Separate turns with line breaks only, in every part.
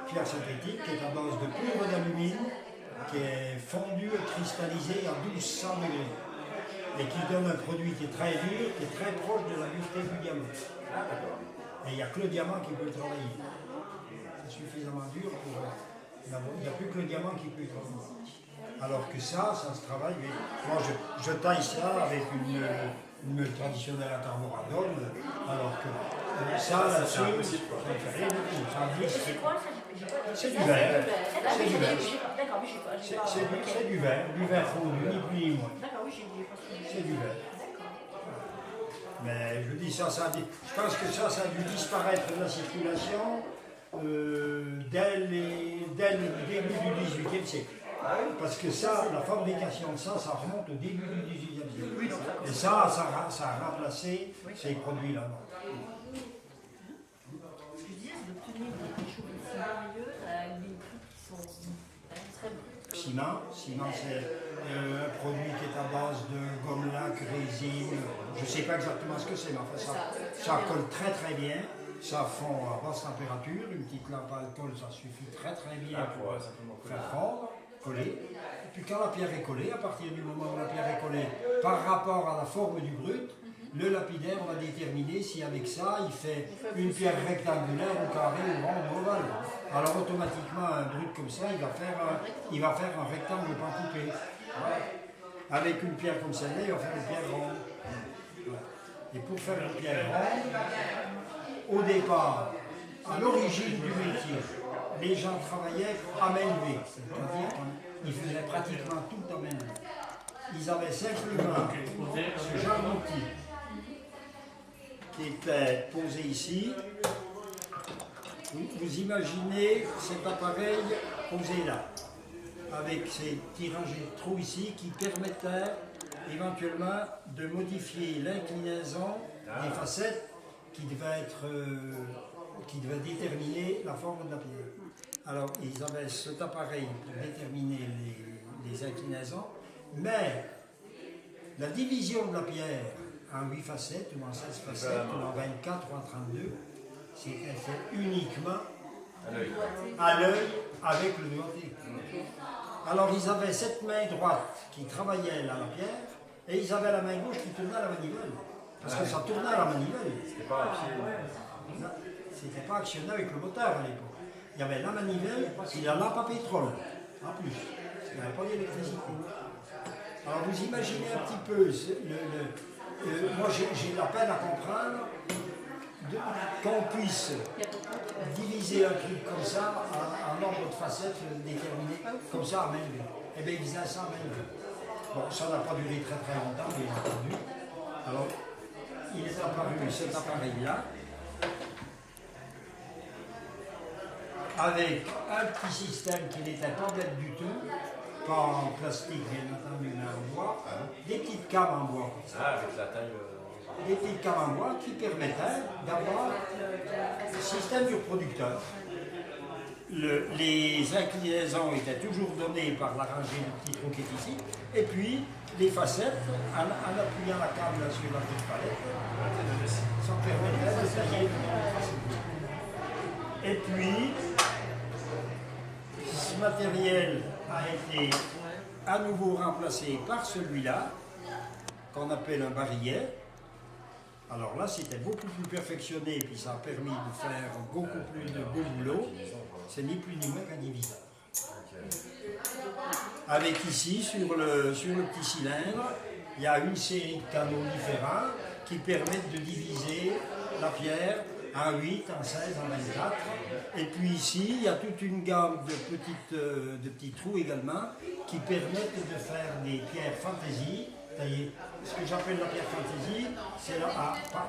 Pierre synthétique qui est à base de poudre d'alumine, qui est fondu et cristallisé à 1200 degrés. Et qui donne un produit qui est très dur, qui est très proche de la dureté du diamant. Et il n'y a que le diamant qui peut le travailler. C'est suffisamment dur pour... Il n'y a plus que le diamant qui peut le travailler. Alors que ça se travaille. Mais moi, je taille ça avec une meule traditionnelle à carborundum, alors que ça, là-dessus, ça ne fait rien du tout.
C'est quoi ça?
C'est du verre.
C'est du verre. D'accord, oui,
c'est du verre fondu, ni plus ni moins.
D'accord, oui, j'ai oublié.
C'est du verre. Mais je dis ça, je pense que ça a dû disparaître de la circulation dès le début du XVIIIe siècle. Parce que ça, la fabrication de ça remonte au début du XVIIIe siècle. Et ça a remplacé ces produits-là.
Ce que je disais, c'est d'obtenir des choses aussi merveilleuses avec des prix qui sont très bons.
Ciment c'est un produit qui est à base de gomme laque, résine. Je ne sais pas exactement ce que c'est, mais enfin ça colle très très bien. Ça fond à basse température. Une petite lampe à alcool, ça suffit très très bien pour faire fondre, coller. Et puis quand la pierre est collée, à partir du moment où la pierre est collée par rapport à la forme du brut, le lapidaire va déterminer si avec ça il fait une pierre rectangulaire ou carrée ou ronde ou ovale. Alors automatiquement un brut comme ça, il va faire un rectangle pas coupé. Avec une pierre comme celle-là, il va faire une pierre ronde. Et pour faire une pierre ronde, au départ, à l'origine du métier, les gens travaillaient à main levée, c'est-à-dire qu'ils faisaient pratiquement tout à main levée. Ils avaient simplement ce genre d'outil qui était posé ici. Vous imaginez cet appareil posé là, avec ces petits rangées de trous ici qui permettaient éventuellement de modifier l'inclinaison des facettes qui devaient déterminer la forme de la pierre. Alors ils avaient cet appareil pour déterminer les inclinaisons, mais la division de la pierre en 8 facettes, ou en 16 facettes, ou en 24, ou en 32, c'était fait uniquement à l'œil avec le doigté. Alors ils avaient cette main droite qui travaillait là la pierre, et ils avaient la main gauche qui tournait à la manivelle. Parce que ça tournait à la manivelle.
C'était pas à pied.
C'était pas actionné avec le moteur à l'époque. Il y avait la manivelle et la lampe à pétrole, en plus. Il n'y avait pas d'électricité. Alors vous imaginez un petit peu, moi j'ai la peine à comprendre qu'on puisse diviser un truc comme ça en nombre de facettes déterminées, comme ça à main levée. Eh bien ils faisaient ça à main levée. Bon, ça n'a pas duré très très longtemps, bien entendu. Alors, il est apparu cet appareil-là, avec un petit système qui n'était pas bête du tout, pas en plastique bien entendu, mais en bois, des petites cames en bois.
Avec la taille.
Des petites cames en bois qui permettaient d'avoir un système du producteur. Les inclinaisons étaient toujours données par la rangée du petit trou qui est ici, et puis les facettes, en appuyant la câble sur la petite palette, ça permettait de tailler le facette. Et puis, ce matériel a été à nouveau remplacé par celui-là, qu'on appelle un barillet. Alors là, c'était beaucoup plus perfectionné, puis ça a permis de faire beaucoup plus de beau boulot. C'est ni plus ni moins qu'un diviseur. Avec ici, sur le petit cylindre, il y a une série de canaux différents qui permettent de diviser la pierre en 8, en 16, en 24. Et puis ici, il y a toute une gamme de petits trous également qui permettent de faire des pierres fantaisie. Ce que j'appelle la pierre fantaisie, c'est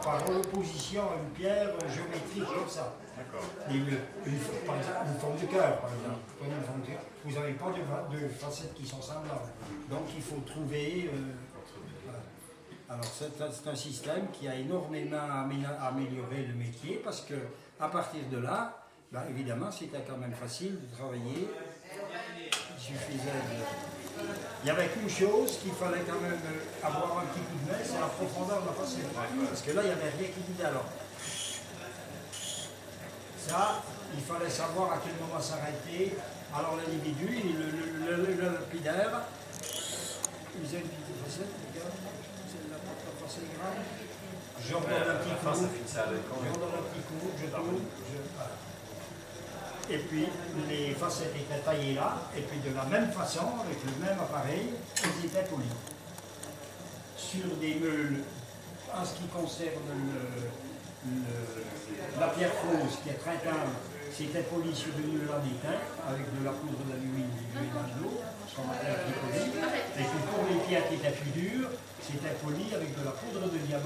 par opposition à une pierre géométrique comme ça. Par exemple, une forme de cœur, par exemple. Vous n'avez pas de facettes qui sont semblables. Donc il faut trouver... voilà. Alors c'est un système qui a énormément amélioré le métier parce que à partir de là, ben, évidemment c'était quand même facile de travailler. Il suffisait de... Il y avait qu'une chose qu'il fallait quand même avoir un petit coup de main, c'est la profondeur de la facette. Parce que là, il n'y avait rien qui disait alors. Ça, il fallait savoir à quel moment s'arrêter. Alors l'individu, le lapidaire, il faisait une petite facette, les gars, c'est la facette grave. Je redonne un petit coup, je tourne, voilà. Et puis les facettes étaient taillées là, et puis de la même façon, avec le même appareil, ils étaient polis. Sur des meules, en ce qui concerne la pierre fausse qui est traitable, c'était poli sur une meule en étain, avec de la poudre d'alumine et du mélange d'eau, ce qu'on appelle poli. Et puis pour les pierres qui étaient plus dures, c'était poli avec de la poudre de diamant.